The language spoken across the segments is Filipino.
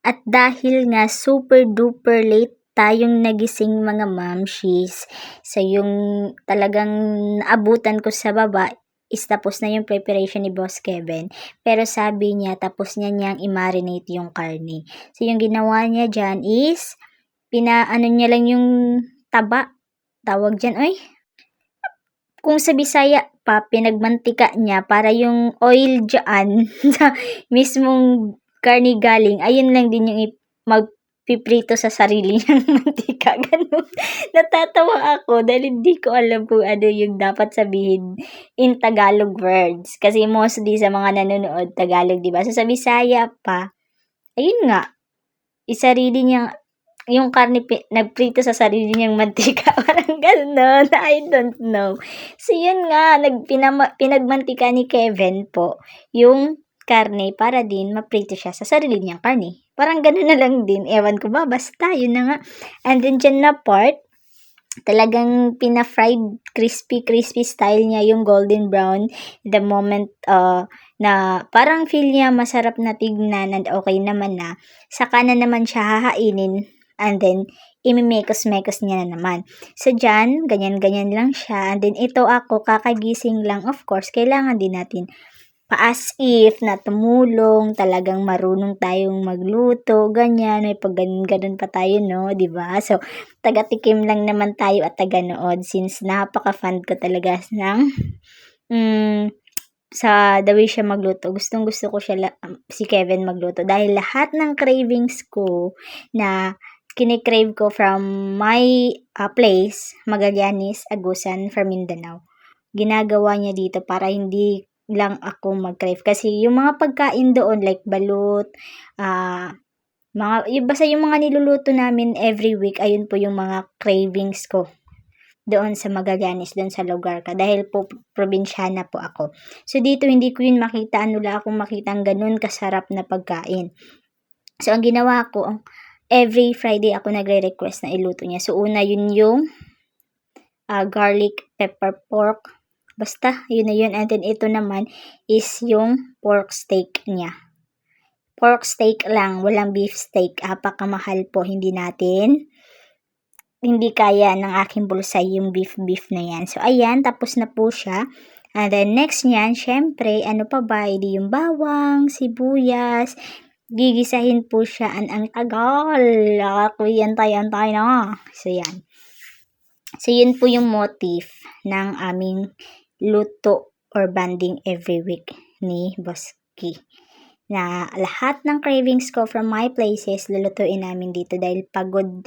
At dahil nga super duper late tayong nagising mga mamshis, so yung talagang naabutan ko sa baba is tapos na yung preparation ni Boss Kevin. Pero sabi niya tapos niyang i-marinate yung karne. So yung ginawa niya dyan is pinaano niya lang yung taba, tawag dyan, kung sa Bisaya pa, pinagmantika niya para yung oil dyan sa mismong karne galing, ayun lang din yung magpiprito sa sarili niyang mantika, ganun. Natatawa ako dahil hindi ko alam kung ano yung dapat sabihin in Tagalog words. Kasi mostly sa mga nanonood, Tagalog, diba? So sa Bisaya pa, ayun nga, isarili niyang yung karne nagprito sa sarili niyang mantika, parang gano'n, I don't know. So yun nga, pinagmantika ni Kevin po yung karne para din maprito siya sa sarili niyang karne. Parang gano'n na lang din, ewan ko ba, basta yun na nga. And then dyan na part, talagang pina-fried crispy style niya yung golden brown the moment na parang feel niya masarap na tignan and okay naman na, saka na naman siya hahainin. And then, imimekos-mekos niya na naman. So, dyan, ganyan-ganyan lang siya. And then, ito ako, kakagising lang. Of course, kailangan din natin pa-as if na tumulong, talagang marunong tayong magluto, ganyan. May pag ganun pa tayo, no? Diba? So, taga-tikim lang naman tayo at taga-nood since napaka-fan ko talaga ng sa the way siya magluto. Gustong-gusto ko siya si Kevin magluto dahil lahat ng cravings ko na kinikrave ko from my place, Magallanes, Agusan, from Mindanao. Ginagawa niya dito para hindi lang ako mag-crave. Kasi yung mga pagkain doon like balut, basta yung mga niluluto namin every week, ayun po yung mga cravings ko doon sa Magallanes, doon sa lugar ka. Dahil po, probinsyana po ako. So, dito hindi ko yun makita. Wala akong makitang ganun kasarap na pagkain. So, ang ginawa ko, every Friday ako nagre-request na iluto niya. So, una yun yung garlic pepper pork. Basta, yun na yun. And then, ito naman is yung pork steak niya. Pork steak lang, walang beef steak. Apakamahal po, hindi kaya ng aking bulsa yung beef na yan. So, ayan, tapos na po siya. And then, next niyan, syempre, ano pa ba? Hindi yung bawang, sibuyas, gigisahin po siya. Ang tagal. Ako, antay na. So, yan. So, yun po yung motif ng aming luto or banding every week ni Boss Ki. Na lahat ng cravings ko from my places, lulutuin namin dito dahil pagod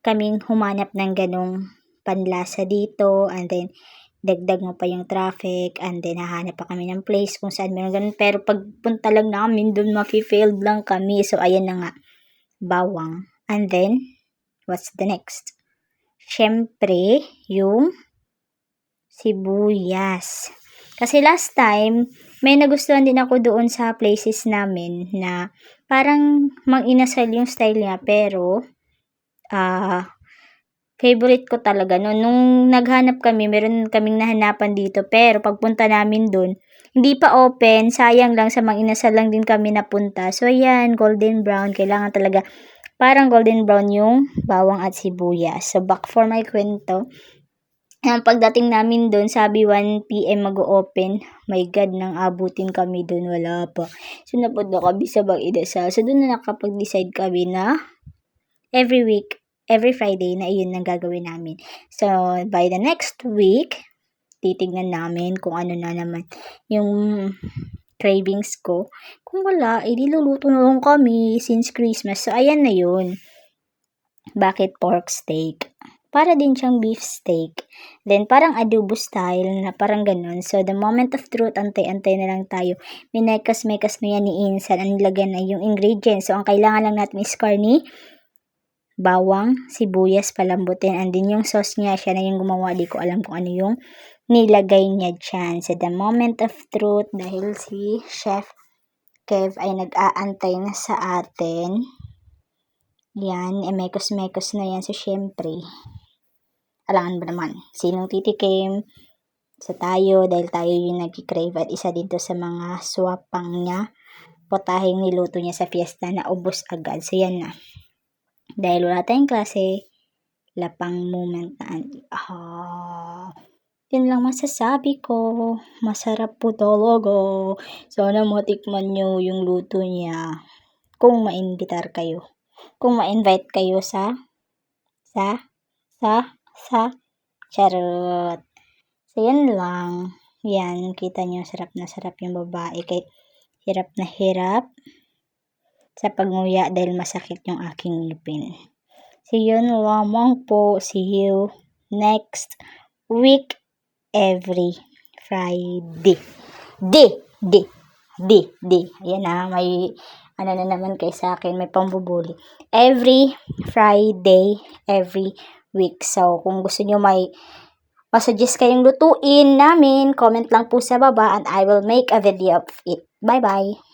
kaming humanap ng ganong panlasa dito. And then, dagdag mo pa yung traffic. And then, hahanap pa kami ng place kung saan meron ganun. Pero pagpunta lang namin, dun mafe-failed lang kami. So, ayan na nga. Bawang. And then, what's the next? Syempre, yung sibuyas. Kasi last time, may nagustuhan din ako doon sa places namin na parang mang-inasal yung style niya. Pero, favorite ko talaga no. Nung naghanap kami, meron kaming nahanapan dito. Pero pagpunta namin dun, hindi pa open. Sayang lang, sa mang-inasal lang din kami napunta. So, ayan, golden brown. Kailangan talaga parang golden brown yung bawang at sibuyas. So, back for my kwento. Pagdating namin dun, sabi 1 PM mag-o-open. My God, nang abutin kami dun, wala pa. So, napunta kami sa Bang-Inasal. So, dun na nakapag-decide kami na every Friday na iyon ang gagawin namin. So, by the next week, titignan namin kung ano na naman yung cravings ko. Kung wala, iluluto na lang kami since Christmas. So, ayan na yun. Bakit pork steak? Para din siyang beef steak. Then, parang adobo style na parang ganun. So, the moment of truth, antay-antay na lang tayo. Minekas-mekas na yan ni Insan. Ang nilagyan na yung ingredients. So, ang kailangan lang natin is karne, bawang, sibuyas, palambutin. And din yung sauce niya, siya na yung gumawa. Di ko alam kung ano yung nilagay niya dyan. So, the moment of truth, dahil si Chef Kev ay nag-aantay na sa atin. Yan, mekos-mekos na yan. So, syempre, alangan ba naman? Sinong titikim? Sa tayo, dahil tayo yung nag-crave at isa dito sa mga swapang niya. potaheng niluto niya sa fiesta na ubos agad. So, yan na. Dahil wala tayong klase, lapang moment na yun lang masasabi ko. Masarap po talaga. Sana matikman nyo yung luto niya. Kung ma-invitar kayo. Kung ma-invite kayo sa charot. So, yan lang. Yan, kita nyo, sarap na sarap yung babae. Kahit hirap na hirap sa pagnguya dahil masakit yung aking ngipin. So, yun lamang po. See you next week every Friday. Ayan na, may ano na naman kay sa akin, may pambubuli. Every Friday, every week. So, kung gusto nyo may masuggest kayong lutuin namin, comment lang po sa baba and I will make a video of it. Bye-bye!